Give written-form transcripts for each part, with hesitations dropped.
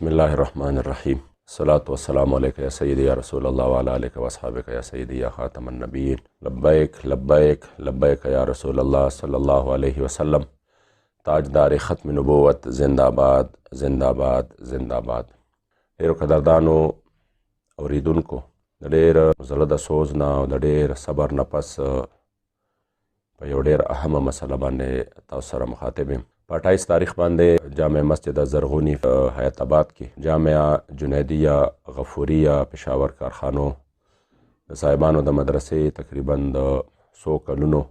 بسم الله الرحمن الرحیم. الصلاة والسلام علیک یا سیدی یا رسول اللہ وعلی آلک و اصحابک یا سیدی یا خاتم النبیین. لبیک لبیک لبیک یا رسول اللہ صلی اللہ علیہ وسلم. تاجدار ختم نبوت زندہ باد زندہ باد زندہ باد. ډیرو قدردانو اوریدونکو د ډیر زړه د سوز نه او د ډیر صبر نه پس په یو ډیر اهمه مسله باندې تاسو سره مخاطب یم. په 28 تاریخ باندې جامع مسجد زرغونی حیات آباد کې جامعه جنیدیه غفوریه پېښور کارخانو د صاحبانو د مدرسې تقریبا د 100 کلونو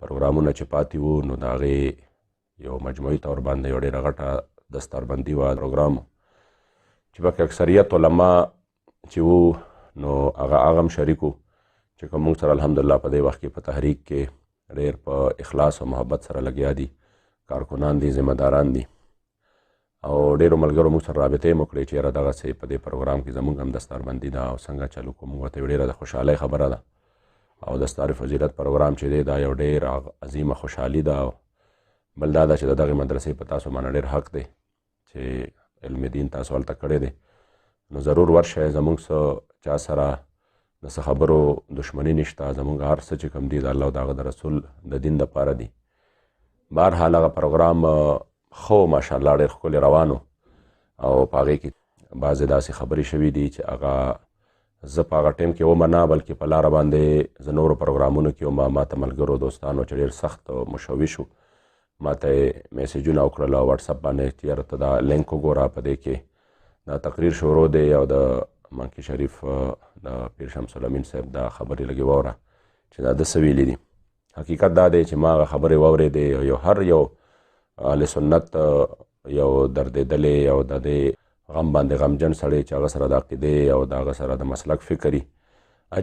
پروګرامونه چې پاتې وو، نو د هغې یو مجموعي طور باندې یو ډېره غټه دستاربندي وه پروګرام چې پکې اکثریت علما چې وو نو هغه هم شریک وو چې کوم موږ سره الحمدلله په دې وخت کې په تحریک کې ډېر په اخلاص او محبت سره لګیا دي، کارکنان دي، ذمہ داران دي او ډېرو ملګرو موږ سره رابطې مو کړې چې یاره دغسې په دې پروګرام کې زموږ هم دستاربندي ده او څنګه چلو کوو. موږ ورته ډېره د خوشحالۍ خبره ده او دستار فضیلت پروګرام چې دی دا یو ډېر عظیمه خوشحالي ده. او بل دا ده چې د دغې مدرسې په تاسو باندې ډېر حق دی چې علم دین تاسو هلته کړی دی، نو ضرور ورشئ. زموږ څه چا سره د څه خبرو دشمني نشته، زموږ هر څه چې کوم دي د الله او د هغه د رسول د دین دپاره دي. بهرحال هغه پروګرام خو ماشاءالله ډېر ښکلې روان و او په هغې کې بعضې داسې خبرې شوي دي چې هغه زه په هغه ټایم کې ومه نه، بلکې په لاره باندې زه نورو پروګرامونو کې وم. ما ته ملګرو دوستانو چې ډېر سخت مشوش وو ما ته یې میسیجونه وکړل او واټساپ باندې چې یاره ته دا لینک وګوره، په دې کې دا تقریر شروع دی او د منکی شریف د پیر شمس-ال-امین صاحب دا خبرې لږې واوره چې دا ده څه ویلي دي. حقیقت دا دی چې ما هغه خبرې واورېدې، یو هر یو اهل سنت یو دردېدلی او د دې غم باندې غمجن سړی چې هغه سره د عقیدې او د هغه سره د مسلک فکر وي،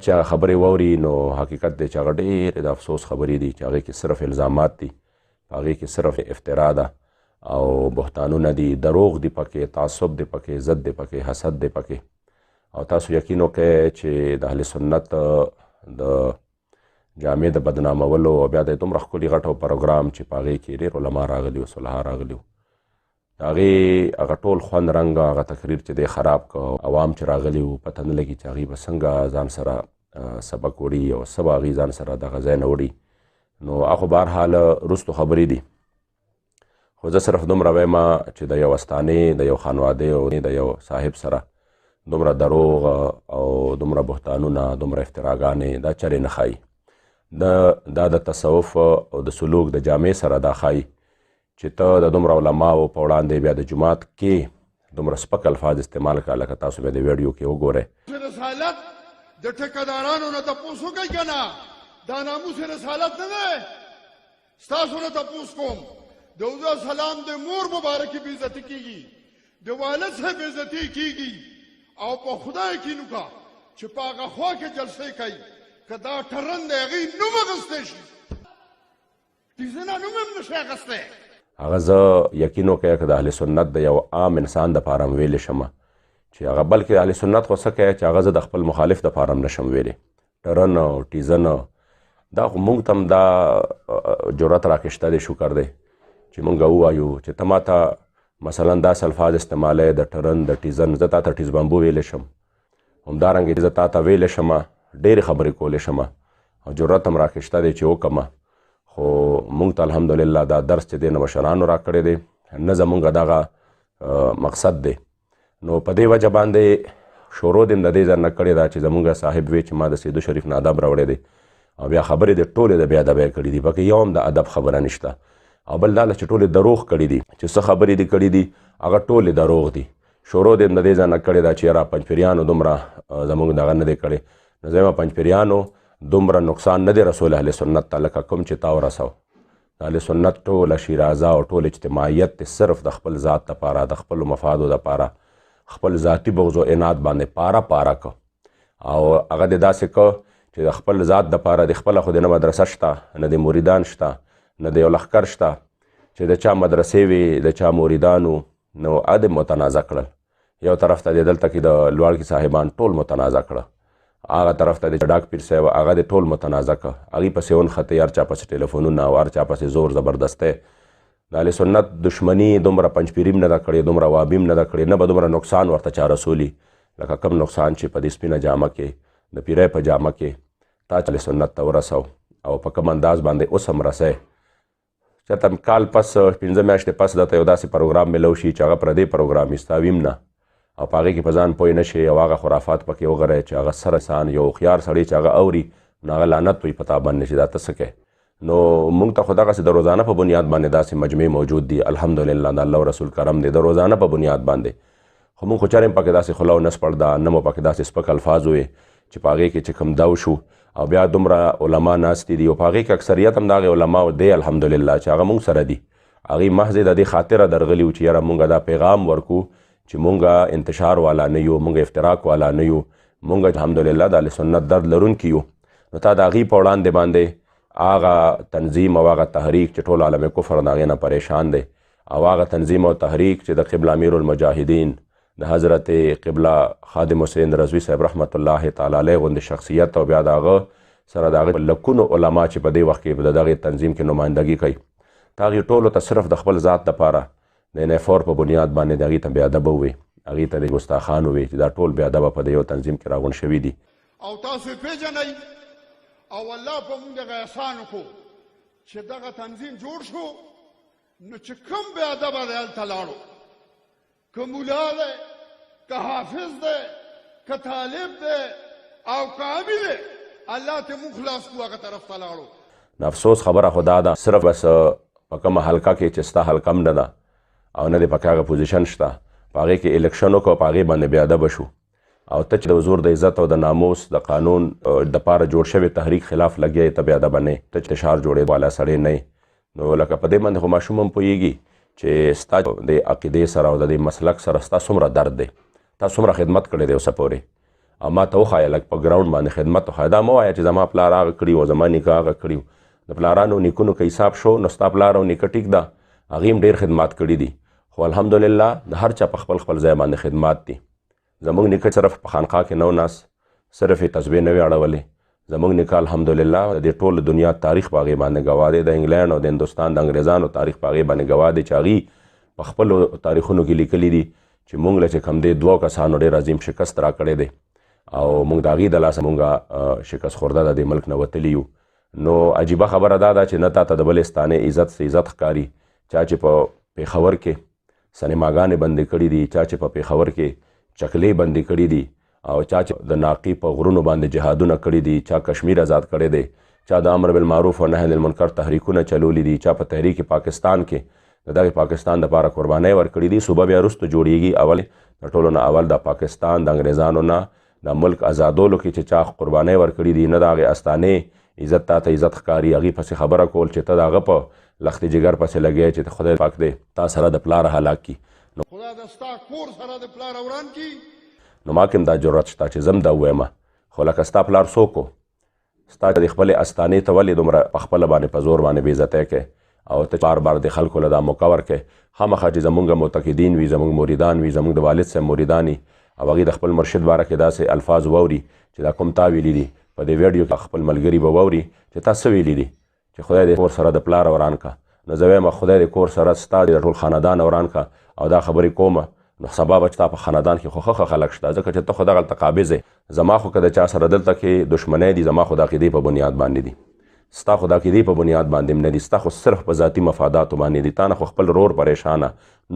چې هغه خبرې واوري نو حقیقت دی چې هغه ډېرې د افسوس خبرې دي چې هغې کې صرف الزامات دي، په هغې کې صرف افترا ده او بهتانونه دي، دروغ دي پکې، تعصب دی پکې، ضد دی پکې، حسد دی پکې. او تاسو یقین وکړئ چې د اهل سنت د جامع د بدنامولو او بیا د دومره ښکلي غټو پروګرام چې په هغې کې ډېر علما راغلي وو، صلحا راغلي وو، د هغې هغه ټول خوند رنګ هغه تقریر چې دی خراب که. عوام چې راغلي وو پته نه لګي چې هغوی به څنګه ځان سره سبق وړي او څه به هغوی ځان سره دغه ځای نه وړي. نو هغه بهرحال وروستو خبرې دي، خو زه صرف دومره وایم چې د یو استانې د یو خانوادې او د یو صاحب سره دومره دروغ او دومره بهتانونه دومره افتراګانې دا چرې نه ښایي. دا د تصوف او د سلوک د جامع سره دا ښایي چې ته د دومره علماو په وړاندې بیا د جومات کې دومره سپک الفاظ استعمال کړه، لکه تاسو بیا د ویډیو کې وګورئ. رسالت د ټیکهدارانو نه تپوس وکړئ که نه، دا ناموس رسالت نه دی. ستاسو نه تپوس کوم، د حضور سلام د مور مبارکې بې عزتي کېږي، د والد صاحب بې عزتي کېږي او په خدای یقین وکړه چې په هغه خوا کې جلسې کوي که دا ټرن د هغې نوم اخیستی شي، ټیزنه نوم هم نشي اخیستی. هغه زه یقین وکړی که د اهل سنت د یو عام انسان دپاره هم ویلی شمه چې هغه بلکې اهل سنت خو څه کوي چې هغه زه د خپل مخالف دپاره هم نشم ویلی. ټرن او ټیزن دا خو موږ ته هم دا جرأت راکشته دی، شکر دی چې موږ ووایو چې ته ما ته مثلا داسې الفاظ استعمالی د ټرن د ټیزن، زه تا ته ټیز بامبو ویلی شم، همدارنګې زه تا ته ویلی شمه، ډېرې خبرې کولی شمه او جرأت هم راکشته دی چې وکړمه. خو موږ ته الحمدلله دا درس چې دی نه مشرانو راکړی دی، نه زموږ دغه مقصد دی. نو په دې وجه باندې شروع دې د دې ځای نه کړې ده چې زموږ صاحب وی چې ما د سیدو شریف نه ادب راوړی دی او بیا خبرې دې ټولې د بې ادبۍ کړي دي، پکې یو هم د ادب خبره نشته. او بل دا ده چې ټولې دروغ کړي دي، چې څه خبرې دې کړي دي هغه ټولې دروغ دي. شروع دې د دې ځای نه کړې ده چې یاره پنجپیریانو دومره زموږ دغه نه دی کړی. نو زه وایم پنجپیریانو دومره نقصان نه دی رسول اهل سنت ته لکه کوم چې تا ورسو. د اهل سنت ټوله شیرازه او ټول اجتماعیت دی صرف د خپل ذات دپاره، د خپلو مفادو دپاره، خپل ذاتي بغض و عناد باندې پاره که او هغه دې داسې که چې د خپل ذات دپاره د خپله خو د نه مدرسه شته، نه د مریدان شته، نه د یو لښکر شته چې د چا مدرسې وي د چا مریدانو، نو ادب متنازع کړل. یو طرف ته د دلته کې د لوړکي صاحبان ټول متنازع کړه، هغه طرف ته د ډاک پیر صاحب هغه د ټول متنازع کړه، هغې پسې ونښتې، هر چا پسې ټلیفونونه او هر چا پسې زور زبردستی د اهل سنت دشمني دومره پنجپیریم نه ده کړې، دومره وابیم نه ده کړې، نه به دومره نقصان ورته چا رسولي لکه کم نقصان چې په دې سپینه جامه کې د پیری په جامه کې تا اهل سنت ته ورسو او په کوم انداز باندې اوس هم رسئ. چېرته کال پس 15 میاشتې پس درته یو داسې پروګرام میلو شي چې هغه پردی پروګرام وي ستا ویم نه او په هغې کې په ځان پوه نه شي او هغه خرافات پکې وغورئ چې هغه سره انسان یو هوښیار سړی چې هغه اوري نو هغه لعنت وي په تا باندې چې دا ته څه کوې. نو موږ ته خو دغسې د روزانه په بنیاد باندې داسې مجمع موجود دي الحمدلله د الله رسول کرم دی د روزانه په بنیاد باندې، خو موږ خو چرې هم پکې داسې خوله او نس پړ ده، نه مو پکې داسې سپک الفاظ وې چې په هغې کې چې کوم دو شو او بیا دومره علما ناستې دي او په هغې کې اکثریت هم د هغې علماو دی الحمدلله چې هغه موږ سره دي. هغې محض د دې خاطره درغلي وو چې یاره موږ دا پیغام ورکو چې موږ انتشار والا نه یو، موږ افتراق والا نه یو، موږ الحمدلله د اهل سنت درد لرونکي یو. نو تا د هغې په وړاندې باندې هغه تنظیم او هغه تحریک چې ټول عالم کفر د هغې نه پریشان دی او هغه تنظیم او تحریک چې د قبله امیر المجاهدین د حضرت قبله خادم حسین رضوي صاحب رحمت الله تعالی علیه غوندې شخصیت او بیا د هغه سره د هغې لکونو علما چې په دې وخت کې د دغې تنظیم کې نمایندګي کوي، تا هغې ټولو ته صرف د خپل ذات دپاره د انفور په بنیاد باندې د هغې ته بې ادبه ووي، هغې ته د ګستاخان ووي چې دا ټول بې ادبه په د یو تنظیم کې راغونډ شوي دي. او تاسو یې پېژنئ او الله په موږ دغه احسان وکړو چې دغه تنظیم جوړ شو نو چې کوم بې ادبه دی هلته لاړو، که مولا دی که حافظ دی که طالب دی او که عامي دی الله ته موږ خلاص کړو هغه طرف ته لاړو. نو افسوس خبره خو دا ده صرف بس په کومه حلقه کې چې ستا حلقه هم نه ده او نه دی پکې هغه پوزیشن شته په هغې کې الیکشن وکړو په هغې باندې بې ادبه شو او ته چې د حضور د عزت او د ناموس د قانون دپاره جوړ شوی تحریک خلاف لګیا ته بې ادبه نه ته چې شعار جوړېد والا سړی نه نو لکه په دې باندې خو ماشوم هم پوهېږي چې ستا د عقیدې سره او د دې مسلک سره ستا څومره درد دی، تا څومره خدمت کړی دی اوسه پورې او ما ته وښایه لږ په ګراونډ باندې خدمت وښایه. دا مه وایه چې زما پلار هغه کړي او زما نیکه هغه کړي د پلارانو نیکونو که حساب شو نو ستا پلار او نیکه ټیک ده هغې هم ډېر خدمات کړي دي خو الحمدلله د هر چا په خپل خپل ځای باندې خدمات دي. زمونږ نیکه صرف په خانقاه کې نو ناس صرف یې تسبیح نه وې اړولې، زمونږ نیکه الحمدلله د دې ټول دنیا تاریخ په هغې باندې ګواه دی، د انګلینډ او د هندوستان د انګریزانو تاریخ په هغې باندې ګواه دی چې هغې په خپلو تاریخونو کې لیکلي دي چې موږ له چې کوم دی 2 کسانو ډېر عظیم شکست را کړی دی او موږ د هغې د لاسه موږ شکست خورده د دې ملک نه وتلي یو. نو عجیبه خبره دا ده چې نه تا ته د بلستانې عزت سے عزت ښکاري، چا چې په پېښور کې سینماګانې بندې کړي دي، چا چې په پېښور کې چکلې بندې کړي دي او چا چې د ناقي په غرونو باندې جهادونه کړي دي، چا کشمیر آزاد کړی دی، چا د امر بالمعروف او نهی عن المنکر تحریکونه چلولی دي، چا په تحریک پاکستان کې د دغې پاکستان دپاره قربانۍ ورکړي دي. صوبه بیا وروسته جوړیږي، اول د ټولو نه اول د پاکستان د انګریزانو نه د ملک آزادولو کې چې چا قربانۍ ورکړي دي، نه د هغې استانې عزت تا ته عزت ښکاري، هغې پسې خبره کول چې ته د هغه په لختې جګر پسې لګی چې خدای پاک دی تا سره د پلاره هلاک کي. خدا د ستا کور سره د پلار وران کی نو ما کې هم دا جرأت شته چې زم دا وویمه، خو لکه ستا پلار څوک و، ستا د خپلې استانې ته ولې دومره په خپله باندې په زور باندې بې عزتی کوې او ته بار بار د خلکو له دا موقع ورکوې. خامخا چې زمونږ معتقدین وي، زمونږ مریدان وي، زمونږ د والد صاحب مریدان وي او هغې د خپل مرشد باره کې داسې الفاظ واوري چې دا کوم تا ویلي دي په دې ویډیو کې خپل ملګري به واوري چې تا څه ویلي دي چې خدای دې کور سره د پلار وران کا. نو زه وایم خدای دې کور سره ستا د ټول خاندان وران کا او دا خبرې کومه نو سبا به چې تا په خاندان کې خو ښه خلک شته، ځکه چې ته خو دغلته قابض یې، زما خو که د چا سره دلته کې دښمنۍ دي زما خو د عقیدې په بنیاد باندې دي، ستا خو د عقیدې په بنیاد باندې هم نه دي، ستا خو صرف په ذاتي مفاداتو باندې دي، تا نه خو خپل رور پریشانه،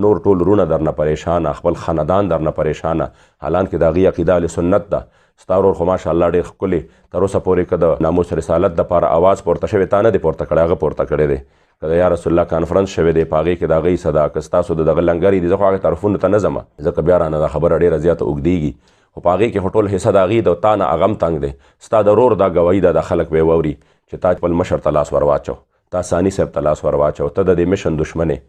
نور ټول رونه درنه پریشانه، خپل خاندان درنه پریشانه، حالانکې د هغې عقیده اهل سنت ده. ستا ورور خو ماشاءالله ډېر ښکلې تر اوسه پورې که د ناموس رسالت دپاره اواز پورته شوی تا نه دی پورته کړی، هغه پورته کړی دی. که د یا رسول الله کانفرنس شوی دی په هغې کې د هغې څه ده، که ستاسو د دغه لنګرې دي زه خو هغې طرفونو ته نه ځم ځکه بیا رانه دا خبره ډېره زیاته اوږدېږي، خو په هغې کې خو ټول حصه د هغې د تا نه هغه هم تنګ دی. ستا د ورور دا ګوایي ده، دا خلک به یې واوري چې تا خپل مشر ته لاس ور واچو، تا ثاني صاحب ته لاس ور واچو، ته د دې مشن دښمن یې.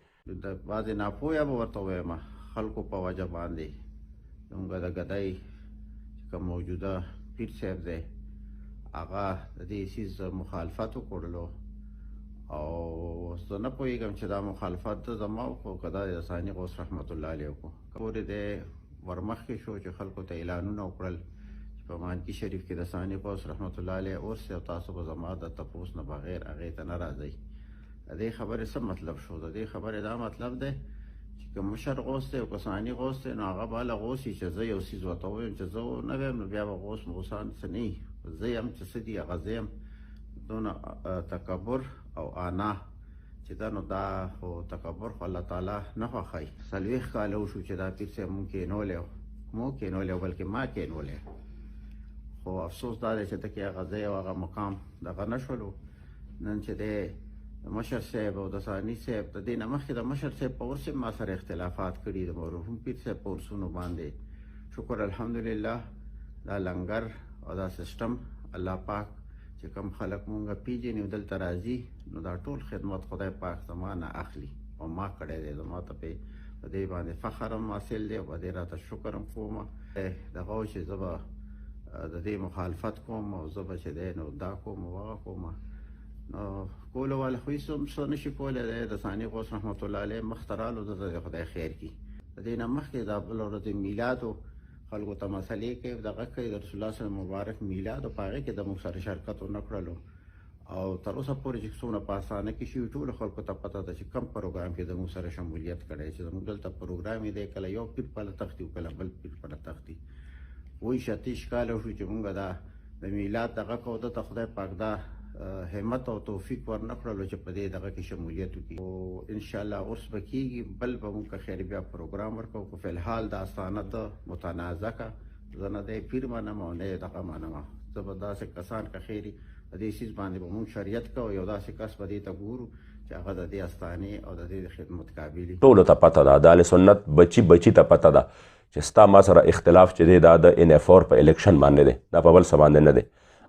د بعضې ناپوهه به ورته ووایم خلکو په وجه باندې زموږ د ګدۍ چې کوم موجوده پیر صاحب دی هغه د دې څیز مخالفت وکړلو او زه نه پوهېږم چې دا مخالفت ده زما خو که دا د ثاني غوث رحمت الله علیه وکړو پورې دی ورمخکې شو چې خلکو ته اعلانونه وکړل چې په مانکي شریف کې د ثاني غوث رحمت الله علیه اورسي او تاسو به زما د تپوس نه بغیر هغې ته نه راځئ. د دې خبرې څه مطلب شو؟ د دې خبرې دا مطلب دی چې که مشر غوث دی او که ثاني غوث دی نو هغه به هله غوث وي چې زه یو څیز ورته ووایم چې زه نه ویم نو بیا به غوث مغوثان څه نه وي. زه یم چې څه دي هغه زه یم. دونه تکبر او انا چې دا نو دا خو تکبر خو الله تعالی نه خوښوي. 40 کاله وشو چې دا پیر صاحب مونږ کېنولی مو کېنولی بلکې ما کېنولی، خو افسوس دا دی چې ته کې هغه ځای او هغه مقام دغه نه شولو. نن چې دی د مشر صاحب او د ثاني صاحب د دې نه مخکې د مشر صاحب په ورس ما سره اختلافات کړي د مرحوم پیر صاحب په ورسونو باندې. شکر الحمدلله دا لنګر او دا سیسټم الله پاک چې کوم خلک مونږ پیژني او دلته راځي نو دا ټول خدمت خدای پاک زما نه اخلي او ما کړی دی. زما ته په دې باندې فخر هم حاصل دی او په دې راته شکر هم کوم. دغه و چې زه به د دې مخالفت کوم او زه به چې دی نو دا کوم او هغه کوم نو کولو والا خو هېڅ هم څه نشي کولی دی. د ثاني غوث رحمت الله علیه مخ ته رالو د خدای خیر کړي. د دې نه مخکې دا بله ورځ میلاد و خلکو ته مسلې کوي دغه کوي د رسول الله صلی الله مبارک میلاد او په هغې کې د موږ سره شرکت ونه کړلو او تر اوسه پورې چې څومره په اسانه کې شوي ټولو خلکو ته پته ده چې کم پروګرام کې د موږ سره شمولیت کړی چې زموږ دلته پروګرام یې دی کله یو پیر پله تختي او کله بل پیر پله تختي. وایي 36 کاله وشو چې مونږ دا د میلاد دغه کوو ده ته خدای پاک دا همت او توفیق ورنه کړلو چې په دې دغه کې شمولیت وکړي او انشاءالله عرس به کېږي. بل به مونږ که خیر بیا پروګرام ورکوو خو فلحال دا استانه ده متنازع که زه نه دی پیر منم او نه یې دغه منم. زه به داسې کسان که خیري په دې څیز باندې به مونږ شریعت کوو یو داسې کس به دې ته ګورو چې هغه د دې استانې او د دې خدمت قابل وي. ټولو ته پته ده، د اهل سنت بچي ته پته ده چې ستا ما سره اختلاف چې دی دا د NF4 په الیکشن باندې دی، دا په بل څه باندې نه دی.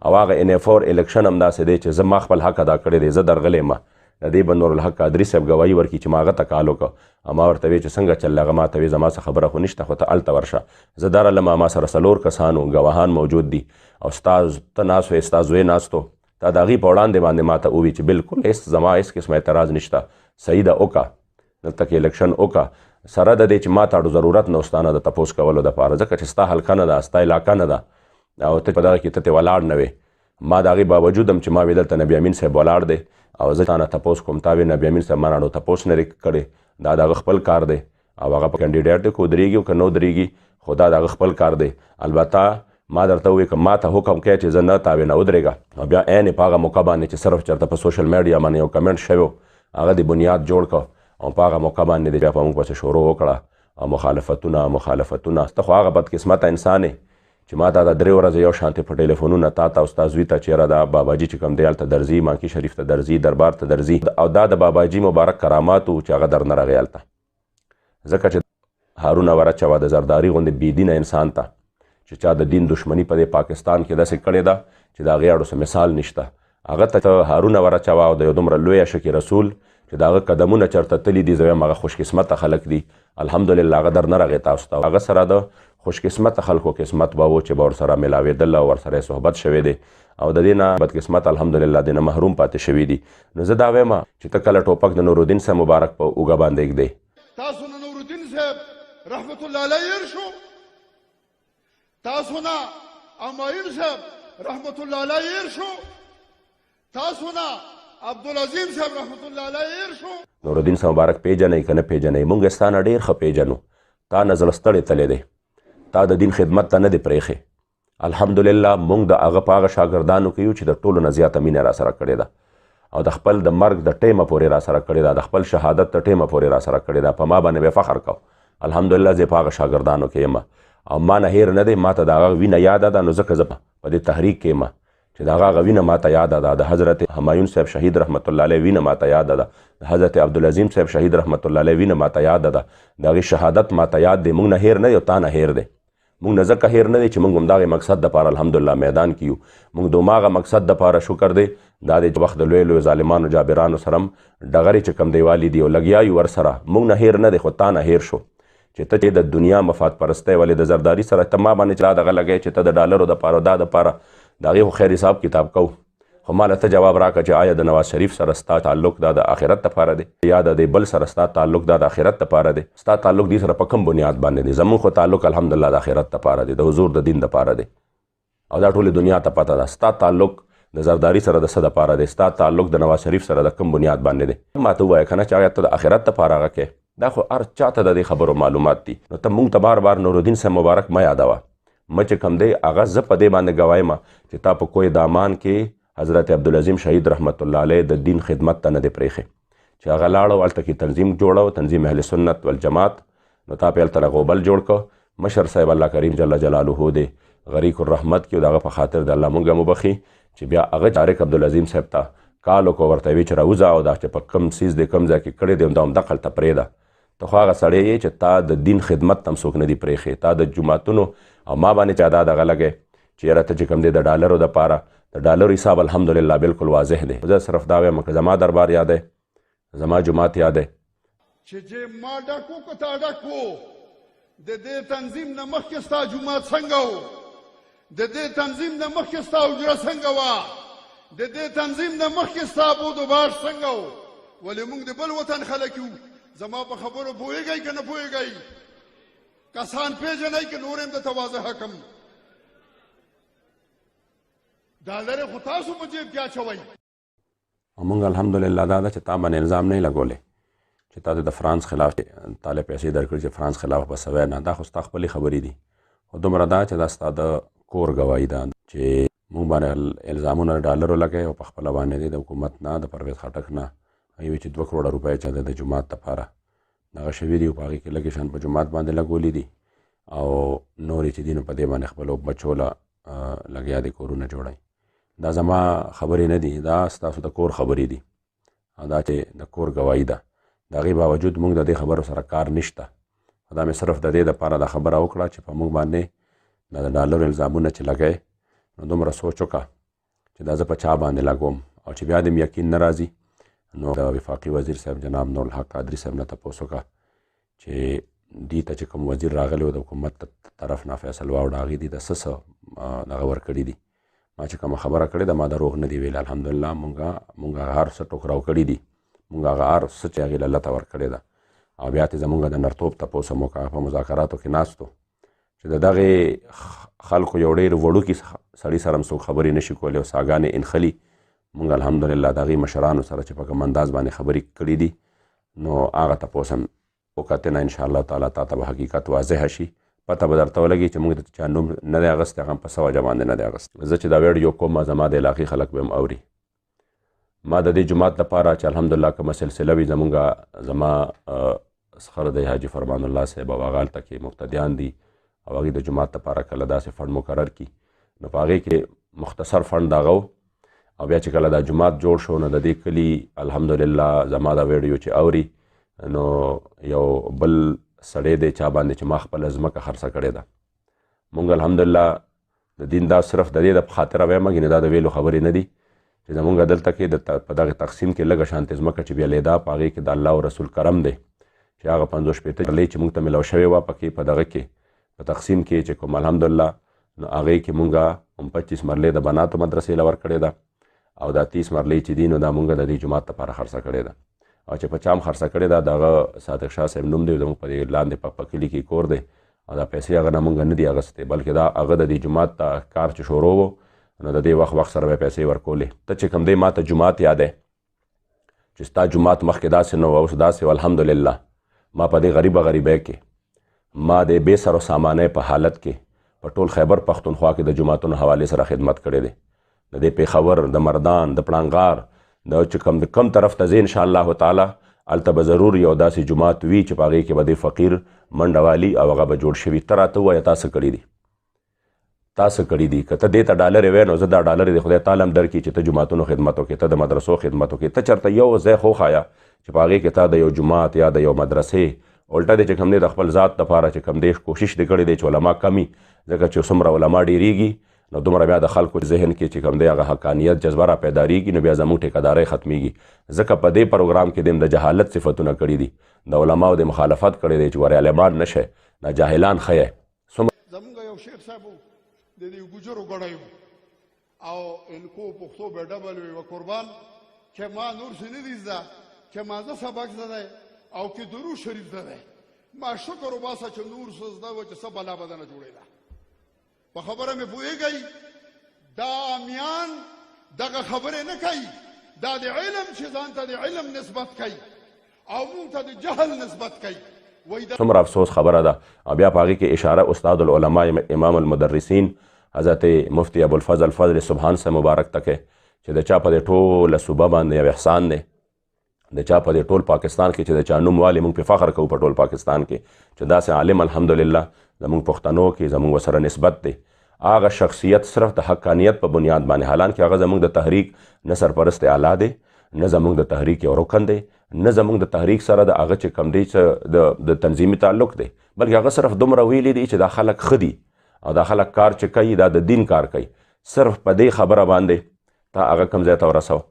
او هغه NF4 الیکشن هم داسې دی چې زه ما خپل حق ادا کړی دی. زه درغلی یم د دې به نورالحق قادري صاحب ګواهي ورکړي چې ما هغه ته کال وکړه او ما ورته ویې چې څنګه چل هغه ما ته ویې زما څه خبره خو نشته خو ته هلته ورشه. زه درغلم ما سره 4 کسان وو ګواهان موجود دي او ستا ته ناست وې ستا زوی ناست و تا د هغې په وړاندې باندې ما ته ووي چې بلکل هېڅ زما هېڅ قسمه اعتراض نشته، صحیح ده وکړه دلته کې الیکشن وکړه سره د دې چې ما ته اړو ضرورت نه وستا نه د تپوس کولو دپاره ځکه چې ستا حلقه نه ده ستا علاقه نه ده او ته په دغه کې ته ولاړ نه وې. ما د هغې باوجود هم چې ما وې دلته نبي امین صاحب ولاړ دی او زه تا نه تپوس کوم تا وې نبي امین صاحب ما نه اړو تپوس نه کړی. دا د هغه خپل کار دی او هغه په کینډیډیټ دی که ودرېږي او که نه ودرېږي خو دا د هغه خپل کار دی. البته ما درته وویې که ما ته حکم کوې چې زه نه تاوې نه ودرېږه او بیا عین په هغه موقع باندې چې صرف چېرته په سوشل میډیا باندې یو کمنټ شوی هغه د بنیاد جوړ کړه او په هغه موقع باندې بیا په موږ پسې شروع وکړه او مخالفتونه. ته خو هغه بدقسمته انسان یې چې ما ته دا 3 ورځې یو شانتې په ټلیفونونه تا ته او ستا زوی ته چېره دا باباجي چې کوم دی هلته درځي مانکي شریف ته درځي دربار ته درځي او دا د باباجي مبارک کرامات و چې هغه درنه راغی هلته ځکه چې هارون ورچوه د زرداري غوندې بېدینه انسان ته چې چا د دین دشمني په دې پاکستان کې داسې کړې ده چې د هغې اړو څه مثال نشته. هغه ته هارون ورچوه او د یو دومره لویه شکي رسول چې د هغه قدمونه چېرته تلي دي زه وایم هغه خوشقسمته خلک دي. الحمدلله هغه درنه راغی تاسو ته هغه سره د خوشقسمته خلکو قسمت به و چې به ورسره میلاوېدل او ورسره یې صحبت شوی دی او د دې نه بدقسمت الحمدلله دې نه محروم پاتې شوي دي. نو زه دا وایم چې ته کله ټوپک د نورالدین صاحب مبارک په اوږه باندې ږدې تاسو نه نورالدین صاحب رحمت الله علیه هېر شو، تاسو نه اماین صاحب رحمت الله علیه هېر شو، تاسو نه عبدالعظیم صاحب رحمت الله علیه هېر شو. نورالدین صاحب مبارک پیژنئ که نه پیژنئ موږ ستا نه ډېر ښه پیژنو. تا نه زړه ستړی تللی دی، تا د دین خدمت ته نه دی پرېښې. الحمدلله موږ د هغه په هغه شاګردانو کې یو چې د ټولو نه زیاته مینه را سره کړې ده او د خپل د مرګ د ټیمه پورې را سره کړې ده، د خپل شهادت د ټیمه پورې را سره کړې ده. په ما باندې به فخر کو. الحمدلله زه په هغه شاګردانو کې یم او ما نه هېر نه دی. ما ته د هغه وینه یاده ده نو ځکه زه په دې تحریک کې یم چې د هغه وینه ما ته یاده ده. د حضرت همایون صاحب شهید رحمت الله علیه وینه ما ته یاده ده، د حضرت عبدالعظیم صاحب شهید رحمت الله علیه وینه ما ته یاده ده، د هغې شهادت ما ته یاد دی. موږ نه هېر نه دی او تا نه هېر دی. موږ نه ځکه هېر نه دی چې موږ هم دغې مقصد دپاره الحمدلله میدان کې یو. موږ د هماغه مقصد دپاره شکر دی دا دی چې وخت د لویو لویو ظالمانو جابرانو سره هم ډغرې چې کم دیوالي دي او لګیا یو ورسره. موږ نه هېر نه دی خو تا نه هېر شو چې ته چې د دنیا مفاد پرستی ولې د زرداري سره ته ما باندې چې دا دغه لګی چې ته د ډالرو دپاره دا دپاره د هغې خو خیر حساب کتاب کو خو ما له ته جواب راکړه چې آیا د نواز شریف سره ستا تعلق دا د آخرت دپاره دی یا د دې بل سره ستا تعلق دا د آخرت دپاره دی؟ ستا تعلق دې سره په کوم بنیاد باندې دی؟ زمونږ خو تعلق الحمدلله د آخرت دپاره دی، د حضور د دین دپاره دی او دا ټولې دنیا ته پته ده. ستا تعلق د زرداري سره د څه دپاره دی ستا تعلق د نواز شریف سره د کوم بنیاد باندې دی ما ته ووایه که نه چې هغه ته د آخرت دپاره هغه کوې دا خو هر چاته د دې خبرو معلومات دي نو ته مونږ ته بار بار نورالدین صاحب مبارک مه یادوه مه چې کوم دی هغه زه په دې باندې ګوایم چې تا په کوی دامان کې حضرت عبدالعظیم شهید رحمت الله علیه د دین خدمت ته نه دی پرېښی چې هغه لاړه هلته کې تنظیم جوړه تنظیم اهل سنت والجماعت نو تا په هلته غوبل جوړ که مشر صاحب الله کریم جل جلاله دی غریق الرحمت کې د هغه په خاطر د الله مونږ مبخي چې بیا هغه طارق عبدالعظیم صاحب ته کال وکړو ورته ویې چې راوځه او دا چې په کوم څیز دی کوم ځای کې کړی دی دا همدغه هلته پرېږده ته خو هغه سړی یې چې تا د دین خدمت ته هم څوک نه دي پرېښی تا د جوماتونو او ما باندې چې دا دغه لګی چې یاره ته چې کوم دی د ډالرو دپاره د ډالرو حساب الحمدلله بالکل واضح دی زه صرف دا وایم که زما دربار یاد دی زما جومات یاد دی چې ما ډکو که تا ډکو د دې تنظیم نه مخکې ستا جومات څنګه و د دې تنظیم نه مخکې ستا حجره څنګه وه د دې تنظیم نه مخکې ستا بود و باش څنګه و ولې موږ د بل وطن خلک یو زما په خبرو پوهېږئ که نه پوهېږئ کسان پېژنئ که نور هم درته واضحه کړم ډالرې خو تاسو په جیب کې اچوئ او موږ الحمدلله دا ده چې تا باندې الزام نه لګولی چې تا د فرانس خلاف تاله پیسې درکړي چې فرانس خلاف به سوی نه دا خو ستا خپلې خبرې دي خو دومره دا چې دا ستا د کور ګواهي ده چې موږ باندې الزامونه ډالرو لګوي او په خپله باندې دی د حکومت نه د پرویز خټک نه هغې وایي چې 2 کروړه روپۍ چې د جومات دپاره دغه شوي دي په هغې کې لږې شان په جومات باندې لګولي دي او نورې چې دي نو په دې باندې خپلو بچو له لګیا دي کورونه جوړوي دا زما خبرې نه دي دا ستاسو د کور خبرې دي او دا چې د کور ګواهي ده د هغې باوجود موږ د دې خبرو سره کار نشته دا مې صرف د دې دپاره دا خبره وکړه چې په موږ باندې دا د ډالرو الزامونه چې لګی نو دومره سوچ وکړه چې دا زه په چا باندې لګوم او چې بیا دې یقین نه راځي نو د وفاقي وزیر صاحب جناب نورالحق قادري صاحب نه تپوس وکړه چې دې ته چې کوم وزیر راغلی و د حکومت طرف نه فیصل واوډ هغې دې د څه دغه ورکړي دي ما چې کومه خبره کړې ده ما دروغ نه دي ویل الحمدلله مونږ هغه هر څه ټوکراو کړي دي مونږ هغه هر څه چې هغې الله ته ورکړې ده او بیا ترې زمونږ د نرتوب تپوس هم وکړه په مذاکراتو کې ناستو چې د دغې خلکو یو ډېر وړوکي سړي سره هم څوک خبرې نشي کولی او ساګانې انخلي مونږ الحمدلله د هغې مشرانو سره چې په کوم انداز باندې خبرې کړي دي نو هغه تپوس هم وکتې نه انشاءالله تعالی تا ته به حقیقت واضحه شي پته به درته ولګي چې موږ د چا نوم نه دی اخیستی هغه هم په څه وجه باندې نه دی اخیستی زه چې دا ویډیو کوم زما د علاقې خلک به هم اوري ما د دې جومات لپاره چې الحمدلله کومه سلسله وي زما سخر دی حاجي فرمان الله صاحب او هغه هلته کې مقتدیان دي او هغې د جومات لپاره کله داسې فنډ مقرر کړي نو په هغې کې مختصر فنډ دغه او بیا چې کله دا جومات جوړ شو نو د دې کلي الحمدلله زما دا ویډیو چې اوري نو یو بل سړی دی چا باندې چې ما خپله ځمکه خرڅه کړې ده مونږ الحمدلله د دین دا صرف د دې د خاطره وایم ګینې دا د ویلو خبرې نه دي چې زمونږ دلته کې په دغه تقسیم کې لږه شانتې ځمکه چې بیا لیده په هغې کې د الله او رسول کرم دی چې هغه 50-50 مرلۍ چې مونږ ته میلاو شوې وه پکې په دغه کې په تقسیم کې چې کوم الحمدلله نو هغې کې مونږ 25 مرلۍ د بناتو مدرسې له ورکړې ده او دا 30 مرلۍ چې دي نو دا مونږ د دې جومات لپاره خرڅه کړې ده او چې په چا هم خرڅه کړې ده دغه صادق شاه صاحب نوم دی زموږ په دې لاندې په کلي کې کور دی او دا پیسې هغه نه مونږ نه دي اخیستې بلکې دا هغه د دې جومات ته کار چې شروع و نو د دې وخت سره به پیسې ورکولې ته چې کوم دی ما ته جومات یاد دی چې ستا جومات مخکې داسې نه و اوس داسې و الحمدلله ما په دې غریبۍ کې ما د بې سر و سامانۍ په حالت کې په ټول خیبر پښتونخوا کې د جوماتونو حوالې سره خدمت کړی دی د دې پېښور د مردان د پړانګار د چې کوم طرف ته ځې انشاءالله تعالی هلته به ضرور یو داسې جومات وي چې په هغې کې به د فقیر منډه والي او هغه به جوړ شوي ته راته ووایه تا څه کړي دي که ته دې ته ډالرې وایې نو زه دا ډالرې د خدای تعالی هم درکړي چې ته جوماتونو خدمت وکړې ته د مدرسو خدمت وکړې ته چېرته یو ځای خوښایه چې په هغې کې تا د یو جومات یا د یو مدرسې الټه دی چې کوم دی د خپل ذات دپاره چې کوم دی کوشش دې کړی دی چې علما کمي ځکه چې څومره علما ډېرېږي نو دومره بیا د خلکو ذهن کې چې کوم دی هغه حقانیت جذبه را پیداریږي نو بیا زموږ ټیکهدارۍ ختمیږي ځکه په دې پروګرام کې د جهالت صفتونه کړي دي د علماو د مخالفت کړی دی چې ور عالمان نشه دا جاهلان ښه زمونږ یو شیخ صاحب د دې ګوجرو ګړی او انکو پښتو به ډبل وي و قربان چې ما نور څه نه دي زده چې ما زه سبق زده او کې درود شریف زده ما شکر وباسه چې نور څه زده و چې څه بلا بدنه جوړېده په خبره مې پوهېږئ دا امیان دغه خبرې نه کوي دا د علم چې ځان ته د علم نسبت کوي او مونږ ته د جهل نسبت کوي څومره افسوس خبره ده او بیا په هغې کې اشاره استاد العلماء امام المدرسین حضرت مفتی ابوالفضل فضل سبحان سے مبارک ته کوي چې د چا په دې ټوله صوبه باندې یو احسان دی د چا په دې ټول پاکستان کې چې د چا نوم والي مونږ پې فخر کوو په ټول پاکستان کې چې داسې عالم الحمدلله زمونږ پښتنو کې زمونږ ورسره نسبت دی هغه شخصیت صرف د حقانیت په بنیاد باندې حالانکه هغه زمونږ د تحریک نه سرپرست اعلی دی نه زمونږ د تحریک یو رکن دی نه زمونږ د تحریک سره د هغه چې کم دی چې د تنظیمي تعلق دی بلکې هغه صرف دومره ویلی دی چې دا خلک ښه دي او دا خلک کار چې کوي دا د دین کار کوي صرف په دې خبره باندې تا هغه کم ځای ته ورسو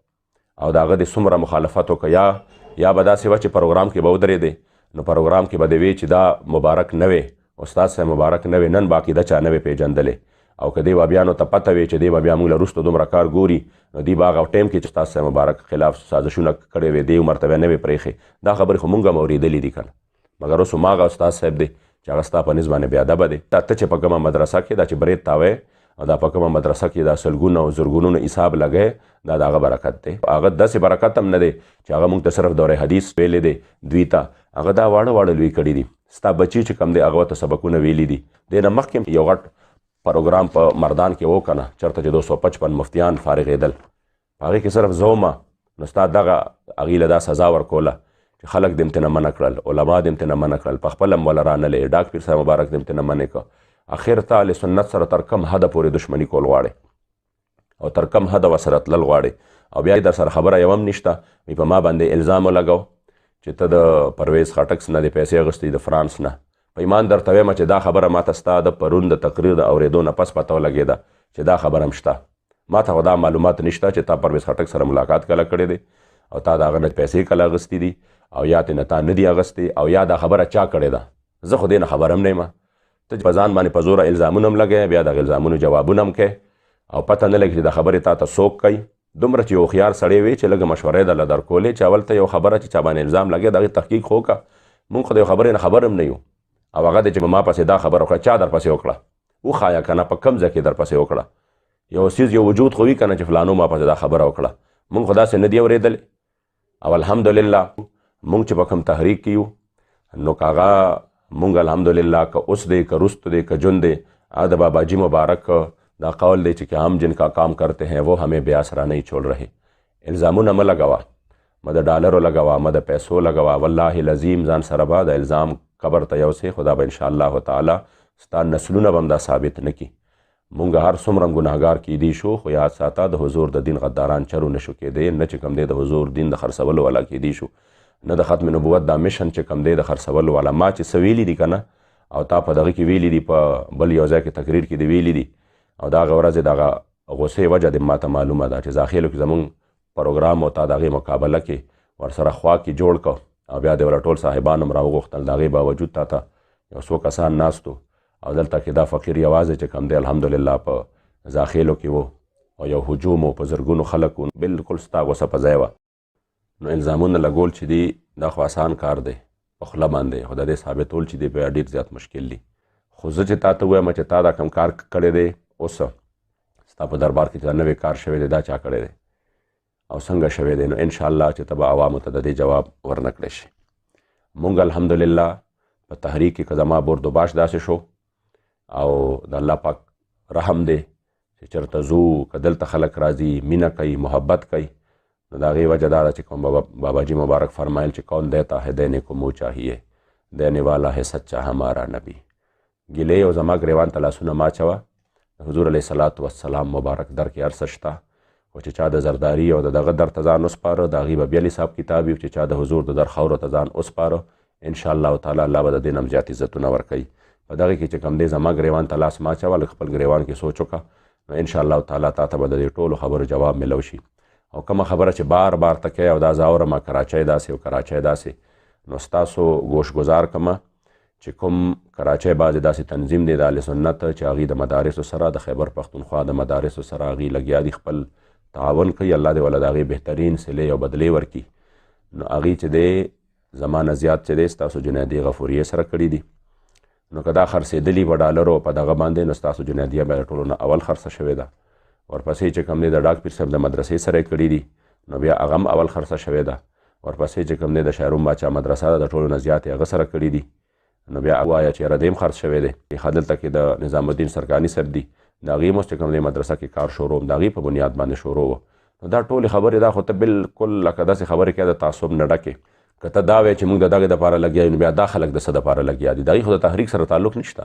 او د هغه د څومره مخالفت وکړه یا به داسې وه چې پروګرام کې به ودرېدې نو پروګرام کې به دې وی چې دا مبارک نه وی استاد صاحب مبارک نه وی نن باقاعده چا نه وی پېژندلې او که دې بابیانو ته پته وي چې دې بابیا موږ له وروسته دومره کار ګوري نو دوی به هغه ټایم کې چې استاد صاحب مبارک خلاف سازشونه کړی وی دې عمر ته به نه وی پرېښې دا خبرې خو مونږ هم اورېدلې دي که نه مګر اوس هماغه استاد صاحب دی چې هغه ستا په نسب باندې بېادبه دی ته چې په کومه مدرسه کې دا چې برید تاوی او دا په کومه مدرسه کې دا سلګونه او زرګونونه حساب لګی دا د هغه برکت دی هغه داسې برکت هم نه دی چې هغه مونږ ته صرف دوره حدیث ویلی دی دوی ته هغه دا واړه واړه لوی کړي دي ستا بچي چې کم دی هغه ته سبقونه ویلي دي دې نه مخکې یو غټ پروګرام په مردان کې و که نه چېرته چې 255 مفتیان فارغېدل په هغې کې صرف زه ومه نو ستا دغه هغې له دا سزا ورکوله چې خلک دې امتنه منع کړل علما دې امتنه منع کړل په خپله هم وله رانلې ډاک پیر صاحب مبارک دې امتنه منع کړه اخر ته اهل سنت سره تر کم حده پورې دشمني کول غواړې او تر کم حده ورسره تلل غواړې او بیا در سره خبره یو هم نشته په ما باندې الزام ولګو چې ته د پرویز خاټک نه د پیسې اخیستې د فرانس نه په ایمان درته وایم چې دا خبره ماته ستا د پرون د تقریر د اورېدو نه پس پته ولګېده چې دا خبره هم شته ماته خو دا معلومات نشته چې تا پرویز خاټک سره ملاقات کله کړی دی او تا د هغه نه پیسې کله اخیستې دي او یا ترې نه تا نه دي اخیستې او یا دا خبره چا کړې ده زه خو دې نه خبر هم نه یم ته په ځان باندې په زوره الزامونه هم لګوې بیا دغه الزامونو جوابونه هم کوې او پته نه لګي چې د خبرې تا ته څوک کوي دومره چې یو هوښیار سړی وي چې لږه مشورې درله درکولې چې اول ته یو خبره چې چا باندې الزام لګې د هغې تحقیق خو وکړه مونږ خو د یو خبرې نه خبر هم نه یو او هغه دی چې ما پسې دا خبره وکړه چا در پسې وکړه وښایه که نه په کوم ځای کې در پسې وکړه یو څیز یو وجود خو وي که نه چې فلانو ما پسې دا خبره وکړه مونږ خو داسې نه دي اورېدلې او الحمدلله مونږ چې په کوم تحریک کې یو نو که هغه مونږ الحمدلله که اوس دی که رست دی که جون دی د باباجی مبارک دا قول دی چې ہم جن کا کام کرتے ہیں وہ ہمیں بے آسرا نہیں چھوڑ رہے الزامونه مه لګوه مه د ډالرو لګوه مه د پیسو لګوه والله العظیم ځان سره به د الزام قبر ته یوسې خدا به انشاءالله تعالی ستا نسلونه به هم دا ثابت نه کي مونږ هر څومره ګناهګار کیدی شو خو یاد ساته د حضور د دین غداران چرو نشو کېدی نه چې کم دی د حضور دین د خرڅولو والا کیدی شو نه د ختم نبوت دا مشن چې کم دی د خرڅولو والا ما چې څه ویلي دي که نه او تا په دغه کې ویلي دي په بل یو ځای کې تقریر کې دي ویلي دي او د هغه ورځې دغه غصې وجه د ماته معلومه ده چې داخلو کې زمونږ پروګرام او تا د هغې مقابله کې ورسره خوا کې جوړ کړ او بیا د ټول صاحبان هم راوغوښتل د هغې باوجود تا ته یو څو کسان ناستو او دلته کې دا فقیر یوازې چې کم دی الحمدلله په داخلو کې و او یو هجوم و په زرګونو خلک و بلکل ستا غوسه په ځای وه نو الزامونه لګول چې دی دا خو آسان کار دی په خوله باندې خو د دې ثابتول چې دی بیا ډېر زیات مشکل دی خو زه چې تا ته ووایم چې تا دا کم کار کړی دی اوس ستا په دربار کې چې نوی کار شوی دی دا چا کړی دی او څنګه شوی دی نو انشاءالله چې ته به عوامو ته د دې جواب ورنه کړی شي مونږ الحمدلله په تحریک کې که زما برد و باش داسې شو او د الله پاک رحم دی چې چېرته ځو که دلته خلک راځي مینه کوي محبت کوي نو د هغې وجه دا ده چې کوم باباجي مبارک فرمایل چې کون دیتا ہے دینے کو منہ چاہیے دینے والا ہے سچا ہمارا نبی ګیلې او زما ګریوان ته لاسونه ما اچوه د حضور علیه صلات وسلام مبارک در کې هر څه شته خو چې چا د زرداري او د دغه در ته ځان وسپاره د هغې به بیا حساب کتاب وي چې چا د حضور د در خاورو ته ځان وسپاره انشاءالله تعالی الله به د دې نه هم زیات عزتونه ورکوي په دغه کې چې کوم دی زما ګریوان ته لاس ما اچوه لږ خپل ګریوان کې سوچ وکړه نو انشاءالله تعالی تا ته به د دې ټولو خبرو جواب میلو شي او کومه خبره چې بار بار ته کوې او دا زه اورم کراچۍ داسې او کراچۍ داسې نو ستاسو ګوشګزار کومه چې کوم کراچۍ بعضې داسې تنظیم دی د اهل سنت چې هغې د مدارسو سره د خیبر پښتونخوا د مدارسو سره هغې لګیا دي خپل تعاون کوي الله دې وله د هغې بهترین صلې او بدلې ورکړي نو هغې چې دی زما نه زیات چې دی ستاسو جنیدي غفوریې سره کړي دي نو که دا خرڅېدلي په ډالرو په دغه باندې نو ستاسو جنیدیه بیا د ټولو نه اول خرڅه شوې ده ورپسې چې کوم دی د ډاک پیر صاحب د مدرسې سره یې کړي دي، نو بیا هغه هم اول خرڅه شوې ده. ورپسې چې کوم دی د شاهروم باچا مدرسه ده د ټولو نه زیاتې هغه سره کړي دي، نو بیا وایه چې یاره دې هم خرڅ شوی دی. ښه دلته کې د نظام الدین سرکاني صاحب دي، د هغې هم اوس چې کوم دی مدرسه کې کار شروع د هغې په بنیاد باندې شروع و. نو دا ټولې خبرې دا خو ته بالکل لکه داسې خبرې کوې د تعصب نه ډکې. که ته دا وایې چې موږ د دغې دپاره لګیا یو، نو بیا دا خلک د څه دپاره لګیا دي؟ د هغې خو د تحریک سره تعلق نشته.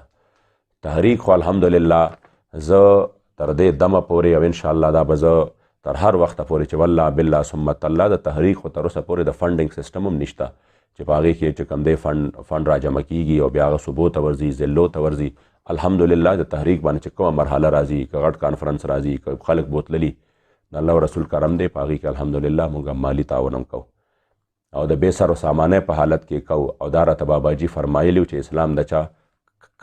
تحریک خو الحمدلله زه تر دې دمه پورې او انشاءالله دا به زه تر هر وخته پورې چې والله بالله ثم تالله د تحریک خو تر اوسه پورې د فنډینګ سیسټم هم نشته چې په هغې کې چې کوم دی فنډ را جمع کېږي او بیا هغه صوبو ته ورځي، ضلعو ته ورځي. الحمدلله د تحریک باندې چې کومه مرحله راځي، که غټ کانفرنس راځي، که خلک بوتللي، د الله رسول کرم دی، په هغې کې الحمدلله موږ مالي تعاون هم کوو او د بې سر و سامانه په حالت کې کوو. او دا راته باباجي فرمایلي چې اسلام د چا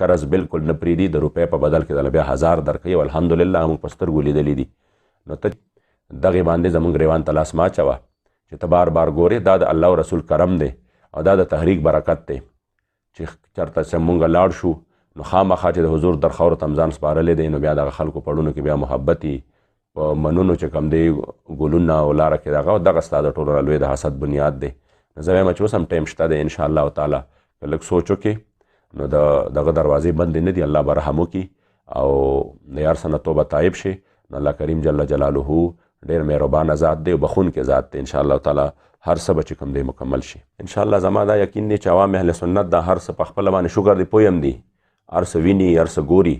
قرض بالکل نه پرېږدي، د روپۍ په بدل کې دله بیا 1000 درکوي او الحمدلله موږ په سترګو لیدلي دي. نو ته دغې باندې زموږ ریوان ته لاس مه اچوه چې ته بار بار ګورې. دا د الله رسول کرم دی او دا د تحریک برکت دی چې چېرته چې موږ لاړ شو نو خامخا چې د حضور در خاورو ته هم ځان سپارلی دی، نو بیا دغه خلکو پړونو کې بیا محبتي په منونو چې کوم دی ګلونه او لاره کې دغه ستا د ټولو نه لوی د حسد بنیاد دی. نو زه وایم چې اوس هم ټایم شته دی انشاءالله تعالی که لږ سوچ وکړې نو دغه دروازې بندې نه دي، الله به رحم وکړي او د یار سره توبه تایب شي. نو الله کریم جل جلاله ډېر مهربانه ذات دی او بخونکی ذات دی. انشاءالله تعالی هر څه به چې کوم دی مکمل شي انشاءالله. زما دا یقین دی چې عوام اهل سنت دا هر څه په خپله باندې شکر دی پوی هم دي، هر څه ویني، هر څه ګوري،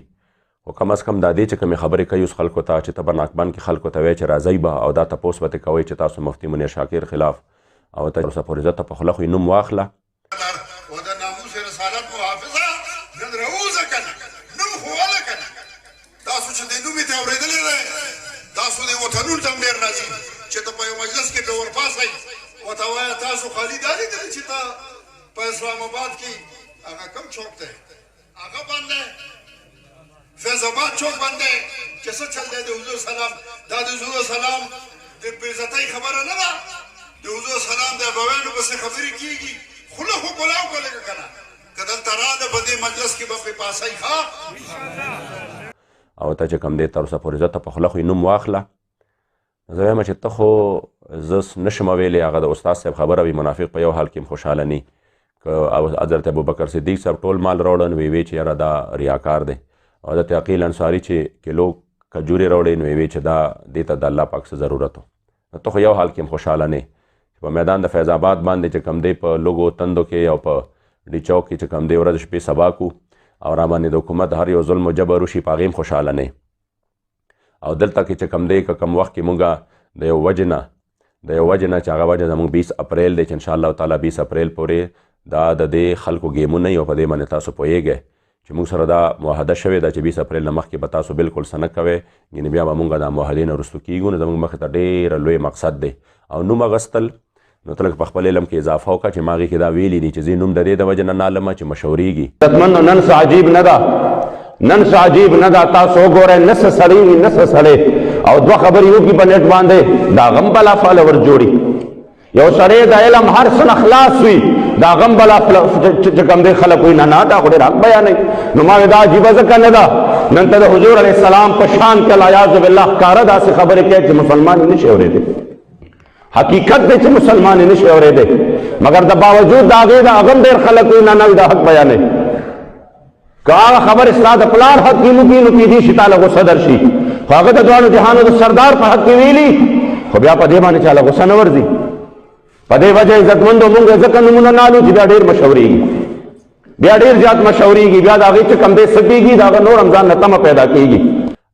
خو کم از کم دا دی چې کومې خبرې کوي اوس خلکو ته چې ته په ناکبان کې خلکو ته وایې چې راځئ به او دا تپوس به ترې کوئ چې تاسو مفتي منیر شاکر خلاف او ته اوسه پورې زه ته په خوله خو یې نوم واخله و د ناموس رسالت محافظه نن راوځه که نه نوم خو وله که نه تاسو چې دې نوم یې ته اورېدلی دی تاسو دې وطنونو ته هم ډېر راځي چې ته په یو مجلس کې پرې ورپاسئ ورته وایه تاسو خالي دا لیدلي چې ته په اسلام آباد کې هغه کوم چوک دی هغه بند دی فیض آباد چوک بند دی چې څه چل دی د حضور سلام دا د حضور سلام د بېعزتۍ خبره نه ده د حضور سلام د ابویانو پسې خبرې کېږي خوله خو کلاو که لږه که نه که دلته راغله په دې مجلس کې به پرې پاسئ ښه او ته چې کوم دی تر اوسه پورې زه ته په خوله خو یې نوم واخله. زه وایم چې ته خو زه نشم ویلی هغه د استاد صاحب خبره وي منافق په یو حال کې هم خوشحاله نی که حضرت ابوبکر صدیق صاحب ټول مال راوړه نو ویې چې یاره دا ریاکار دی او حضرت عقیل انصاري چې کیلو کجورې راوړې نو ویې چې دا دې ته د الله پاک څه ضرورت و. نو ته خو یو حال کې هم خوشحاله نه په میدان د فیض آباد باندې چې کوم دی په لوګو تندو کې او په ډي چوک کې چې کوم دی ورځ شپې سبا کو او را باندې د حکومت هر یو ظلم و جبر وشي په هغې هم خوشحاله نه. او دلته کې چې کوم دی که کوم وخت کې مونږ د یو وجې نه چې هغه وجه زموږ 20 اپریل دی چې انشاءالله تعالی 20 اپریل پورې دا د دې خلکو ګیمونه یي او په دې باندې تاسو پوهیږئ چې موږ سره دا معاهده شوې ده چې 20 اپریل نه مخکې به تاسو بالکل څه نه کوئ، یعنې بیا به مونږ دا معاهدې نه وروستو کېږو. نو زموږ مخې ته ډېره لوی مقصد دی او نوم اخیستل. نو ته لږ په خپل علم کې اضافه وکړه چې ما هغې کې دا ویلي دي چې زه نوم د دې د وجې نه نالمه چې مشهورېږي. عزتمندو نن څه عجیب نه ده، نن څه عجیب نه ده. تاسو وګورئ نه څه سړی وي نه څه سړی او دوه خبرې وکړي په نیټ باندې دا غم بلا فالور جوړي. یو سړی د علم هر څه نه خلاص وي دا غم بلا چې کوم دی خلک وایي نه نه دا خو ډېر حق بیانوي. نو ما دا عجیبه ځکه نه ده نن ته د حضور علیه السلام په شان کې العیاذ بالله ښکاره داسې خبرې کوي چې مسلمان یې نشي اورېدی. حقیقت دی چې مسلمان یې نشي اورېدی مګر د باوجود د هغې د هغه هم ډېر خلک وایي نه نه دا حق بیانوي. که هغه خبرې ستا د پلار حق کې وکړي نو کېدای شي تا له غوسه درشي، خو هغه د دواړو جهانو د سردار په حق کې ویلي خو بیا په دې باندې چا له غوسه نه ورځي. په دې وجه عزتمندو مونږ ځکه نومونه نه الو چې بیا ډېر مشهورېږي، بیا ډېر زیات مشهورېږي، بیا د هغې چې کوم دی څه کېږي د هغه نور هم ځان نه تمه پیدا کېږي.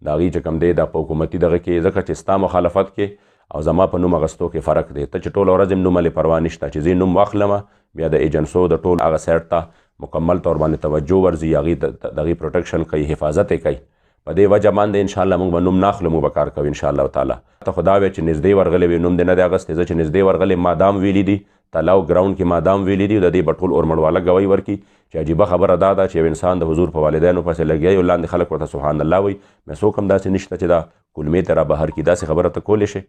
د هغې چې کوم دی دا په حکومتي دغه کې ځکه چې ستا مخالفت کې او زما په نوم اخیستو کې فرق دی. ته چې ټوله ورځ هم نوم هلې پروا نشته چې زه نوم واخلمه بیا د ایجنسو د ټول هغه سایډ ته مکمل طور باندې توجه ورځي، هغې د هغې پروټیکشن کوي، حفاظت یې کوي. په دې وجه باندې انشاءالله موږ به نوم نه اخلو، موږ به کار کوو انشاءالله تعالی. ته خو دا وایې چې نږدې ورغلی وي نوم دې نه دی اخیستی. زه چې نږدې ورغلی ما دام ویلي دي تلاو ګراونډ کې ما دام ویلي دي د دې به ټول اورمړواله ګوی ورکړي چې عجیبه خبره دا ده چې یو انسان د حضور په والدینو پسې لګیا او لاندې خلک ورته سبحان الله وایي. مې څوک هم داسې نشته چې دا کلمې ته را بهر کړي. داسې خبره ته کولی شي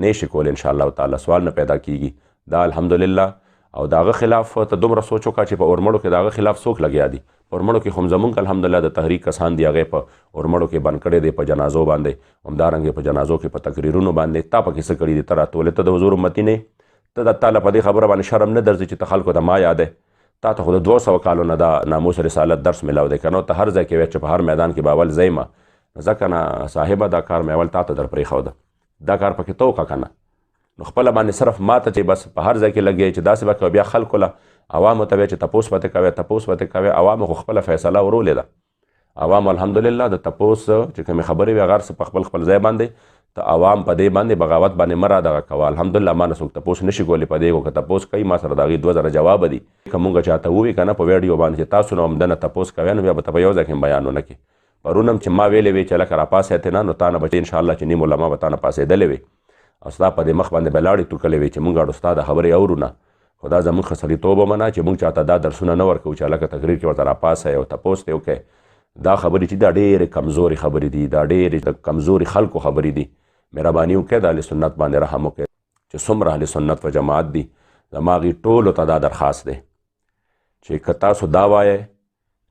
نه شي کولی انشاءالله تعالی، سوال نه پیدا کېږي. دا الحمدلله او د هغه خلاف ته دومره سوچ وکړه چې په اورمړو کې د هغه خلاف څوک لګیا دي. په اورمړو کې خو زمونږ الحمدلله د تحریک کسان دي، هغې په اورمړو کې بند کړی دی، په جنازو باندې، همدارنګې په جنازو کې په تقریرونو باندې. تا پکې څه کړي دي؟ ته راتولې، ته د حضور امتي نه، ته د تعالی په دې خبره باندې شرم نه درځي چې ته خلکو ته ما یادې؟ تا ته خو د 200 کالو نه دا ناموس رسالت درس میلاو دی که نو؟ ته هر ځای کې وایې چې په هر میدان کې به اول ځی ما، ځکه نه صاحبه دا کار مې اول تا ته در پرېښوده، دا کار پکې ته وکړه که نه؟ نو خپله باندې صرف ما ته چې بس په هر ځای کې لګی چې داسې به کوې، بیا خلکو له عوامو ته وایې چې تپوس به ترې کوې، تپوس به ترې کوې. عوامو خو خپله فیصله ورولې ده. عوام الحمدلله د تپوس چې کومې خبرې وي هغه هر څه په خپل خپل ځای باندې. ته عوام په دې باندې بغاوت باندې مه را دغه کوه. الحمدلله ما نه څوک تپوس نشي کولی په دې، که تپوس کوي ما سره د هغې 2000 جواب دي. که مونږ چاته ووي که نه په ویډیو باندې چې تاسو نه همدنه تپوس کوئ، نو بیا به ته په یو ځای کې بیان ونه کړې. پرون هم چې ما ویلې وې چې لکه راپاسې ته نه، نو تا نه به انشاءالله چې نیم علما به تا نه پاسېدلې وي او ستا په دې مخ باندې به لاړې توکلې وي چې مونږ اړو ستا د خبرې اورو نه. خو دا زموږ ښه سړیتوب ومنه چې مونږ چاته دا درسونه نه ورکوو چې هلکه تقریر کې ورته راپاسئ او تپوس ته وکړئ. دا خبرې چې دا ډېرې کمزورې خبرې دي، دا ډېرې د کمزوري خلکو خبرې دي. مهرباني وکړئ د اهل سنت باندې رحم وکړئ چې څومره اهل سنت و جماعت دي. زما هغې ټولو ته دا درخواست دی چې که تاسو دا وایئ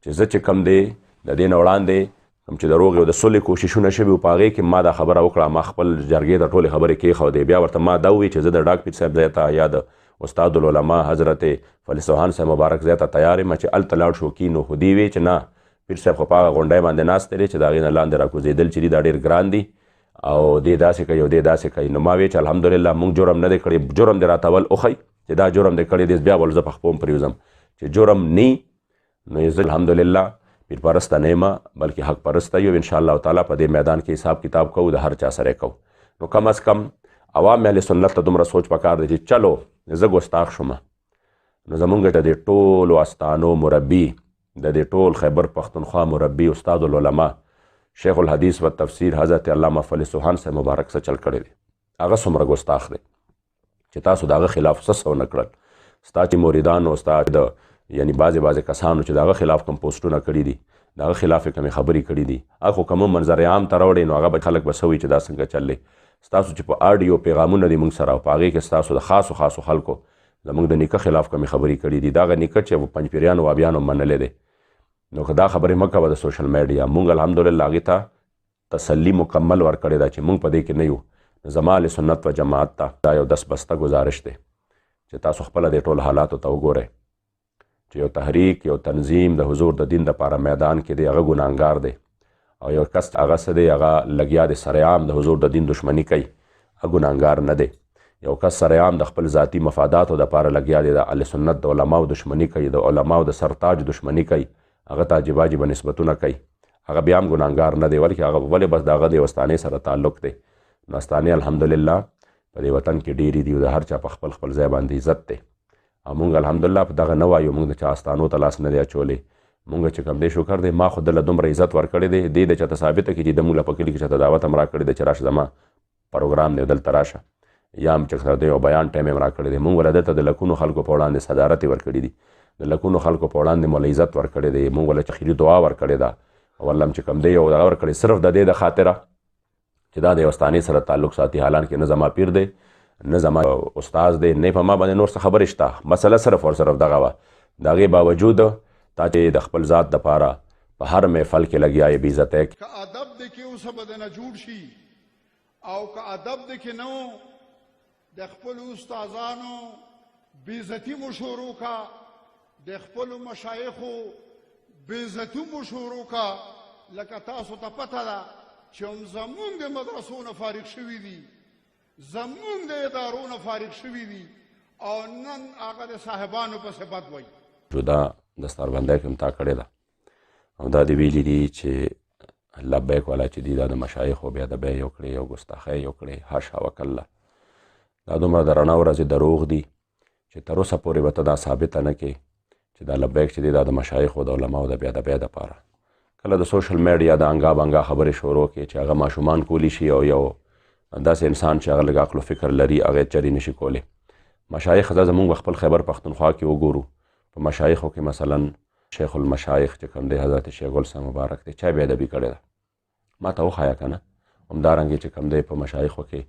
چې زه چې کم دی د دې نه وړاندې کوم چې د روغې او د صلحې کوششونه شوي وو په هغې کې ما دا خبره وکړه، ما خپل جرګې ته ټولې خبرې کېښودې. بیا ورته ما دا ووایي چې زه د ډاک پیر صاحب ځای ته یا د استاد العلماء حضرت فلي سوهان صاحب مبارک ځای ته تیار یم چې هلته لاړ شو کینو. خو دې وی چې نه، پیر صاحب خو په هغه غونډۍ باندې ناست دی چې د هغې نه لاندې راکوزېدل چې دي دا ډېر ګران دي او دې داسې کوي او دې داسې کوي. نو ما وی چې الحمدلله مونږ جرم نه دی کړی، جرم دې راته اول وښی چې دا جرم دې کړی دی، بیا ول زه په خپو پرېوځم چې جرم نی. نو زه الحمدلله پیر پرسته نه یم بلکې حق پرسته یو. انشاءالله تعالی په دې میدان کې حساب کتاب کوو، د هر چا سره کوو. نو کم از کم عوام اهل سنت ته دومره سوچ پکار دی چې چلو زه ګستاخ شومه، نو زمونږ د دې ټولو استانو مربي، د دې ټول خیبر پښتونخوا مربي استاد العلماء شیخ الحدیث و تفسیر حضرت علامه فلي سوهان صاحب مبارک څه چل کړی دی، هغه څومره ګستاخ دی چې تاسو د هغه خلاف څه ونه کړل. ستا چې مریدانو، ستا د یعنی بعضې کسانو چې د هغه خلاف کوم پوسټونه کړي دي، د هغه خلاف یې کومې خبرې کړي دي، هغه خو کوم منظر عام ته راوړې نو هغه به خلک به څه وایي چې دا څنګه چل دی. ستاسو چې په آډیو پیغامونه دي مونږ سره او په هغې کې ستاسو د خاصو خلکو زمونږ د نیکه خلاف کومې خبرې کړي دي، دغه نیکه چې پنجپیریانو وابیانو منلی دی. نو که دا خبرې مه کوه د سوشل میډیا. مونږ الحمدلله هغې ته تسلی مکمل ورکړې ده چې مونږ په دې کې نه یو. زما اهل سنت و جماعت ته دا یو دس بسته گزارش دی چې تاسو خپله دې ټول حالاتو ته وګورئ چې یو تحریک، یو تنظیم د حضور د دین دپاره میدان کې دی، هغه ګناهګار دی او یو کس هغه څه دی هغه لګیا دی سرعام د حضور د دین دشمني کوي، هغه ګناهګار نه دی. یو کس سرعام د خپل ذاتي مفاداتو دپاره لګیا دی، د اهل سنت د علماو دشمني کوي، د علماو د سرتاج دشمني کوي، هغه ته عجیب عجیبه نسبتونه کوي، هغه بیا هم ګناهګار نه دی. ولکې هغه ولې بس د هغه د یو استانې سره تعلق دی. نو استانې الحمدلله په دې وطن کې ډېرې دي او د هر چا په خپل خپل ځای باندې عزت دی. او مونږ الحمدلله په دغه نه وایو مونږ د چا استانو ته لاس نه دی اچولی. مونږ چې کوم دی شکر دی، ما خو دله دومره عزت ورکړی دی، دې د چاته ثابته کړي چې د مونږ له په کلي کې چاته دعوت هم راکړی دی چې راشه زما پروګرام دی دلته راشه، یا هم چې د یو بیان ټایم یې هم راکړی دی. مونږ له دلته د لکونو خلکو په وړاندې صدارت یې ورکړي دي، د لکونو خلکو په وړاندې مو عزت ورکړی دی، مونږ له خیري دعا ورکړې ده او الله هم چې کوم دی یو دغه ورکړی صرف د دې د خاطره چې دا د یو استانې سره تعلق ساتي. حالانکې نه زما پیر دی، نه زما استاز دی، نه په ما باندې نور څه خبرې شته. مسله صرف او صرف دغه وه. د هغې باوجود تا چې د خپل ذات دپاره په هر محفل کې لګیا یې بېعزتی که ادب دی کې اوسه به دنه جوړ شي او که ادب دی کې نه و د خپلو استادانو بېعزتي مو شروع کا، د خپلو مشایخو بېعزتي مو شروع کا. لکه تاسو ته پته ده چې هم زمونږ د مدرسو نه فارغ شوي دي، زمونږ د ادارو نه فارغ شوي دي او نن هغه د صاحبانو پسې بد وایي. دا دستاربندۍ کې هم تا کړې ده او دا دې ویلي دي چې لبیک والا چې دي دا د مشایخو بېادبۍ یې وکړې او ګستاخۍ یې وکړې، حاشا وکله. دا دومره د رڼا ورځې دروغ دي چې تر اوسه پورې به ته دا ثابته نه کړې چې دا لبیک چې دی دا د مشایخو د علماو د بېادبۍ دپاره. کله د سوشل میډیا د انګا بنګا خبرې شروع کړې چې هغه ماشومان کولی شي او یو داسې انسان چې هغه لږ عقل و فکر لري هغه چرې نشي کولی. مشایخ دا زمونږ خپل خیبر پښتونخوا کې وګورو، په مشایخو کې مثلا شیخ المشایخ چې کوم دی حضرت شیخ ګل صاحب مبارک دی، چا بېادبي کړې ده؟ ما ته وښایه که نه. همدارنګې چې کوم دی په مشایخو کې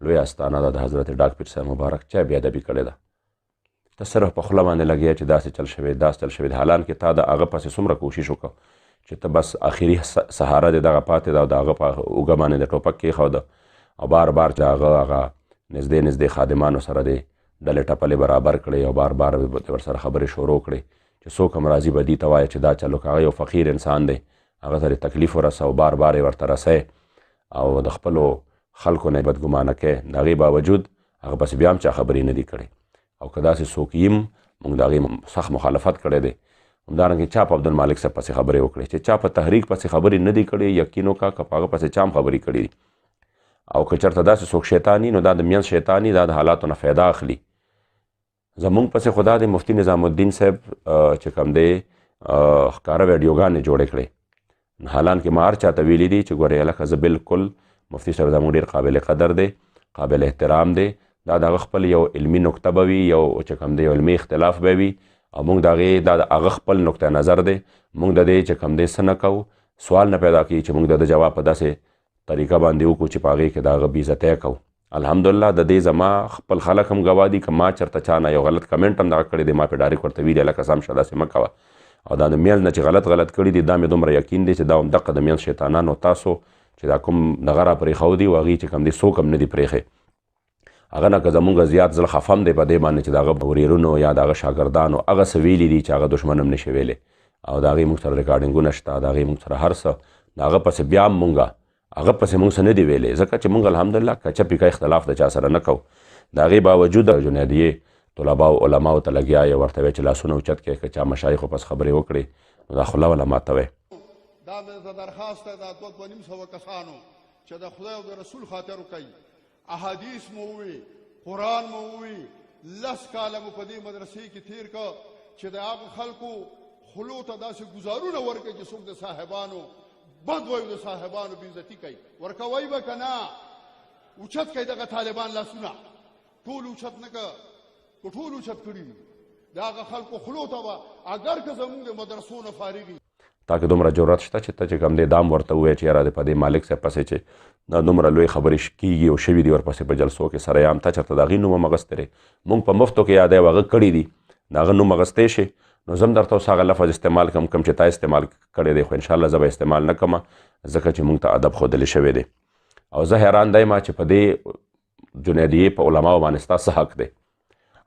لوی استانه ده د حضرت ډاک پیر صاحب مبارک، چا بېادبي کړې ده؟ ته صرف په خوله باندې لګیا چې داسې چل شوی داسې چل شوی حالان کې تا د هغه پسې څومره کوشش وکړه چې ته بس آخري سهاره دې دغه پاتې ده او د هغه په اوږه باندې د ټوپک کېښوده او بار بار چې هغه نږدې نږدې خادمانو سره دې ډلې ټپلې برابر کړې او بار بار ورسره خبرې شروع کړې چې څوک هم راځي به دې ته وایه چې دا چل وکړه. هغه یو فقیر انسان دی، هغه ته تکلیف ورسه او بار بار یې ورته رسئ او د خپلو خلکو نه یې بدګمانه کوې. د هغې باوجود هغه پسې بیا هم چا خبرې نه دي کړې او که داسې څوک یم موږ د هغې سخت مخالفت کړی دی. همدارنګې چا په عبدالمالک صاحب پسې خبرې وکړې چې چا په تحریک پسې خبرې نه دي کړې، یقین وکړه که په هغه پسې چا هم خبرې کړي دي او که چېرته داسې څوک شیطاني نو دا د منځ شیطاني دا د حالاتو نه فایده اخلي. زمونږ پسې خو دا د مفتي نظام الدین صاحب چې کوم دی ښکاره ویډیوګانې جوړې کړې، حالانکې ما هر چاته ویلي دي چې ګورې هلکه زه بالکل مفتي صاحب زموږ ډېر قابل قدر دی، قابل احترام دی، دا د هغه خپل یو علمي نکته به وي، یو چې کوم دی یو علمي اختلاف به وي او موږ د هغې دا د هغه خپل نقطه نظر دی، موږ د دې چې کوم دی څه نه کوو، سوال نه پیدا کړي چې موږ د جواب په داسې طریقه باندې وکړو چې په هغې کې د هغه بېعزتۍ کوو. الحمدلله د دې زما خپل خلک هم ګواه دي که ما چېرته چا نه یو غلط کمنټ هم دغه کړی دی ما پې ډایرکټ ورته ویلي هلکه سم شه داسې مه کوه او دا د منځ نه چې غلط کړي دي دا مې دومره یقین دی چې دا هم دقه د منځ شیطانانو تاسو چې دا کوم دغه را پرېښودي و هغې چې کوم دی څوک هم نه دي پرېښی هغه نه که زمونږ زیات زړه خفه هم دی په دې باندې چې د هغه ورېرونو یا د هغه شاګردانو هغه څه ویلي دي چې هغه دښمن هم نشي ویلی او د هغې موږ سره ریکارډینګونه شته، د هغې موږ سره هر څه د هغه پسې بیا هم مونږ هغه پسې موږ څه نه دي ویلی ځکه چې موږ الحمدلله کچه پیکه اختلاف د چا سره نه کوو. د هغې باوجود جنیدیې طلباو علماو ته لګیا یې ورته وایي چې لاسونه اوچت کړئ که چا مشایخو پس خبرې وکړې نو دا خوله وله ماتوئ. دا مې ته درخواست دی دا 2.5 کسانو چې د خدای او د رسول خاطر وکوي، احادیث مو ووي، قرآن مو ووي، 10 کاله مو په دې مدرسې کې تېر کړه چې د هغه خلکو خلو ته داسې ګزارونه ورکړي چې څوک د صاحبانو بد وایو د صاحبانو بېعزتي کوي، ورکوئ به که نه اوچت کوي دغه طالبان لاسونه ټول اوچت نه که ټول اوچت کړي وي د هغه خلکو خلو ته به اگر که زموږ د مدرسو نه فارغ وي تا کې دومره جرأت شته چې ته چې کوم دی دام ورته ووایې چې یاره د په دې مالک صاحب پسې چې دا دومره لوی خبرې کېږي او شوي دي ورپسې په جلسو کې سره عام ته چېرته د هغې نوم هم اخیستی دی موږ په مفتو کې یادی هغه کړي دي د هغه نوم اخیستی شي نو زه هم درته اوس هغه لفظ استعمال کوم چې تا استعمال کړی دی خو انشاءالله زه به استعمال نه کومه ځکه چې موږ ته ادب ښودلی شوی دی او زه حیران دی ما چې په دې جنیدیې په علماو باندې ستا څه حق دی؟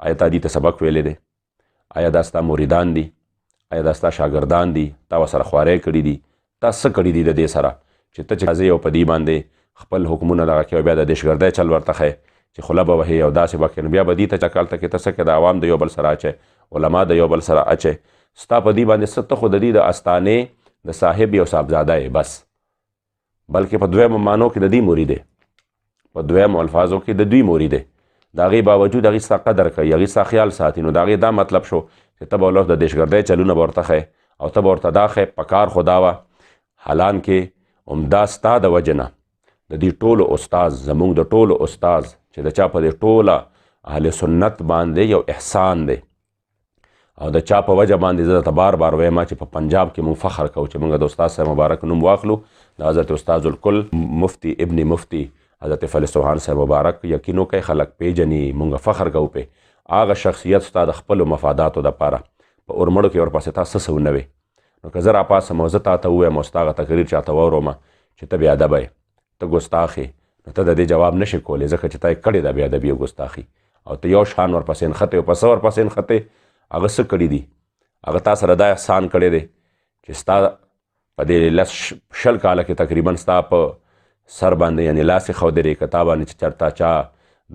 آیا تا دې ته سبق ویلی دی؟ آیا دا ستا مریدان دي؟ آیا دا ستا شاګردان دي؟ تا ورسره خواری کړي دي؟ تا څه کړي دي د دې سره چې ته چې راځې او په دې باندې خپل حکمونه دغه کوې او بیا د دهشتګردۍ چل ورته ښیې چې خوله به وهې او داسې به کوې نو بیا به دې ته چې کال ته کې ته څه کوې د عوام د یو بل سره اچئ، علما د یو بل سره اچئ، ستا په دې باندې څه ته خو د دې د استانې د صاحب یو صاحبزاده یې بس، بلکې په دویمو معنو کې د دې مرید دی، په دویمو الفاظو کې د دوی مرید دی، د هغې باوجود هغې ستا قدر کوي، هغې ستا خیال ساتي نو د هغې دا مطلب شو چې ته به ولس د دهشتګردۍ چلونه به ورته ښیې او ته به ورته دا ښیې په کار خو دا وه حالان کې عمدا ستا د وجې نه د دې ټولو استاز زموږ د ټولو استاز چې د چا په دې ټوله اهل سنت باندې یو احسان دی او د چا په وجه باندې زه درته بار بار وایم چې په پنجاب کې موږ فخر کوو چې موږ د استاد صاحب مبارک نوم واخلو د حضرت استاذ الکل مفتی ابن مفتی حضرت فضل سبحان صاحب مبارک یقین وکړئ خلک پیژني موږ فخر کوو پې هغه شخصیت ستا د خپلو مفاداتو دپاره په اورمړو کې ورپسې تا څه څه ونه وې نو که زه راپاسم او زه تا ته ووایم او ستا هغه تقریر چاته واورومه چې ته بېادبه یې ته ګستاخ یې نو ته د دې جواب نشې کولی ځکه چې تا یې کړې ده بېادبي او ګستاخي او ته یو شان ورپسې نښتې او په څه ورپسې نښتې هغه څه کړي دي هغه تا سره دا احسان کړی دی چې ستا په دې 10 کاله کې تقریبا ستا په سر باندې یعنې لاس یې ښودلی که تا باندې چې چېرته چا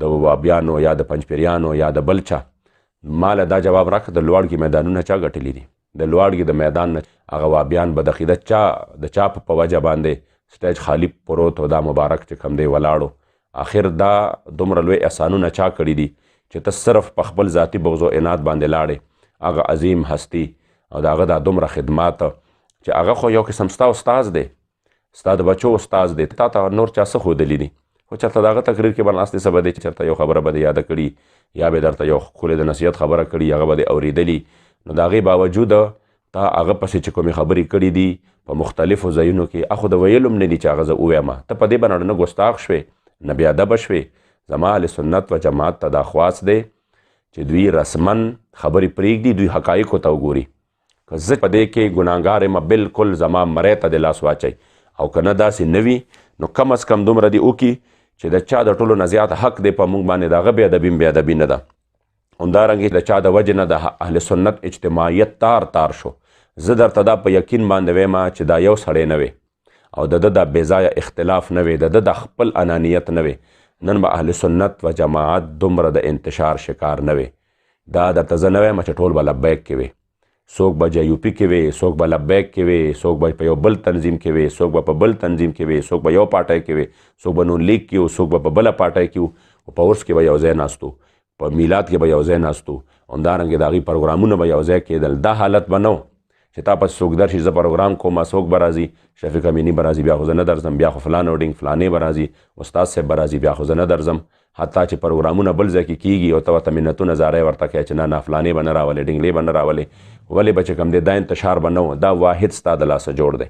د وابیانو یا د پنجپیریانو یا د بل چا ماله دا جواب راکړه د لوړګي میدانونه چا ګټلي دي د لوړګي د میدان نه هغه وابیان به د عقیده د چا په وجه باندې سټیج خالی پروت او دا مبارک چې کوم دی ولاړو آخر دا دومره لوی احسانونه چا کړي دي چې ته صرف په خپل ذاتي بغض و عناد باندې لاړې هغه عظیم هستی او د هغه دا دومره خدمات چې هغه خو یو قسم ستا استاز دی ستا د بچو استاز دی تا ته نور چا څه ښودلي دي خو چېرته د هغه تقریر کې به ناستې څه به دی چې چېرته یو خبره به دې یاده کړي یا به درته یو ښکلې د نصیحت خبره کړي هغه به دې اورېدلي نو د هغې باوجود تا هغه پسې چې کومې خبرې کړي دي په مختلفو ځایونو کې اخو د ویلو هم نه دي چې هغه زه ووایم ته په دې باندې نه ګستاخ شوې نه بېادبه شوې زما اهل سنت و جماعت ته دا خواست دی چې دوی رسمن خبرې پرېږدي، دوی حقایقو ته وګوري. که زه په دې کې ګناهګار یم بالکل زما مرۍ ته د لاس واچئ، او که نه داسې نه وي نو کم از کم دومره دې وکړي چې د چا د ټولو نه زیات حق دی په موږ باندې د هغه بې ادبي بې ادبي نه ده. همدارنګې د چا د وجې نه د اهل سنت اجتماعیت تار شو. زه درته دا په یقین باندې وایم چې دا یو سړی نه وي او د ده د بېځایه اختلاف نه وي، د ده د خپل انانیت نه وي، نن به اهل سنت و جماعت دومره د انتشار شکار نه وي. دا درته زه نه وایم چې ټول به لبیک کې وي، څوک به جیوپي کې وي، څوک به لبیک کې وي، څوک به په یو بل تنظیم کې وي، څوک به په بل تنظیم کې وي، څوک به یو پارټۍ کې وي، څوک به نون لیگ کې وي، څوک به په بله پارټۍ کې وي، او په عرس کې به یو ځای ناستو، په میلاد کې به یو ځای ناستو، همدارنګې د هغوی پروګرامونه به یو ځای کېدل. دا حالت به نه و چې تا پس څوک درشي زه پروګرام کوم، څوک به راځي، شفیق امیني به راځي، بیا خو زه نه درځم، بیا خو فلان وډینګ فلانې به راځي، استاد صاحب به راځي، بیا خو زه نه درځم. حتی چې پروګرامونه بل ځای کې کېږي او ته ورته منتونه زارۍ ورته کوې چې نه فلانې به نه راولې، ډینګلې به نه راولې، ولې به چې کوم دی دا انتشار به نه و. دا واحد ستا د لاسه جوړ دی،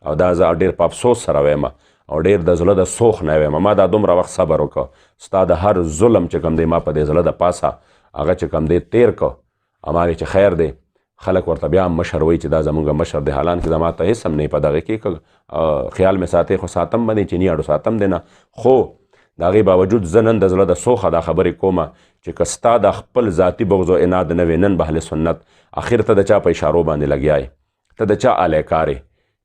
او دا زه ډېر په افسوس سره وایم او ډېر د زړه د سوخ نه وایم. ما دا دومره وخت صبر وکړه، ستا د هر ظلم چې کوم دی ما په دې زړه د پاسه هغه چې کوم دی تیر کړه، اما چې خیر دی خلک ورته بیا مشر وایي چې دا زمونږ مشر دی، حالان کې زما ته هېڅ هم نه په دغه کې خیال مې ساتې خو ساتم به نه چې نیاړو ساتم دی نه. خو د هغې باوجود زه نن د زړه د سوخه دا خبرې کومه چې که ستا د خپل ذاتي بغض و اناد نه وي، نن به اهل سنت اخر ته د چا په اشارو باندې لګیا یې، ته د چا الیکار یې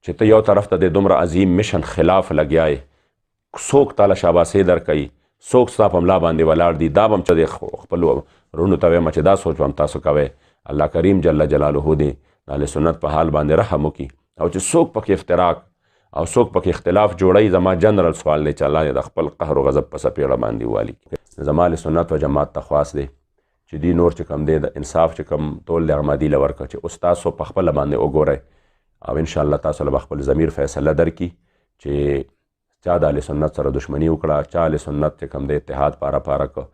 چې ته یو طرف ته د دومره عظیم مشن خلاف لګیا یې، څوک تاله شاباسې درکوي، څوک ستا په ملا باندې ولاړ دي. دا به هم چې د خپل وروڼو ته وایم چې دا سوچ به هم تاسو کوئ. الله کریم جل جلاله دې د اهل سنت په حال باندې رحم وکړي، او چې څوک پکې افتراق او څوک پکې اختلاف جوړوي، زما جنرال سوال دی چې الله دې د خپل قهر و غضب په څپېړه باندې والي. زما اهل سنت و جماعت ته خواست دی چې دی نور چې کوم دی د انصاف چې کوم ټول دی هغه مادي له ورکړه، چې اوس تاسو په خپله باندې وګورئ او انشاءالله تاسو له به خپل ضمیر فیصله درکړي چې چا د اهل سنت سره دشمني وکړه، چا اهل سنت چې کوم دی اتحاد پاره کړه،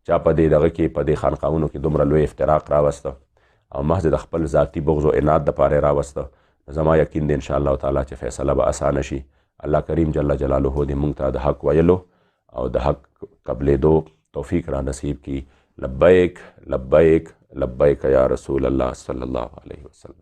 چا په دې دغه کې په دې خانقاهونو کې دومره لوی افتراق راوسته او محض د خپل ذاتي بغض و اناد دپاره راوسته. زما یقین دی انشاءالله تعالی چې فیصله به اسانه شي. الله کریم جل جلاله دې موږ ته د حق ویلو او د حق قبلېدو توفیق را نصیب کړي. لبیک لبیک لبیک یا رسول الله صلی الله علیه وسلم.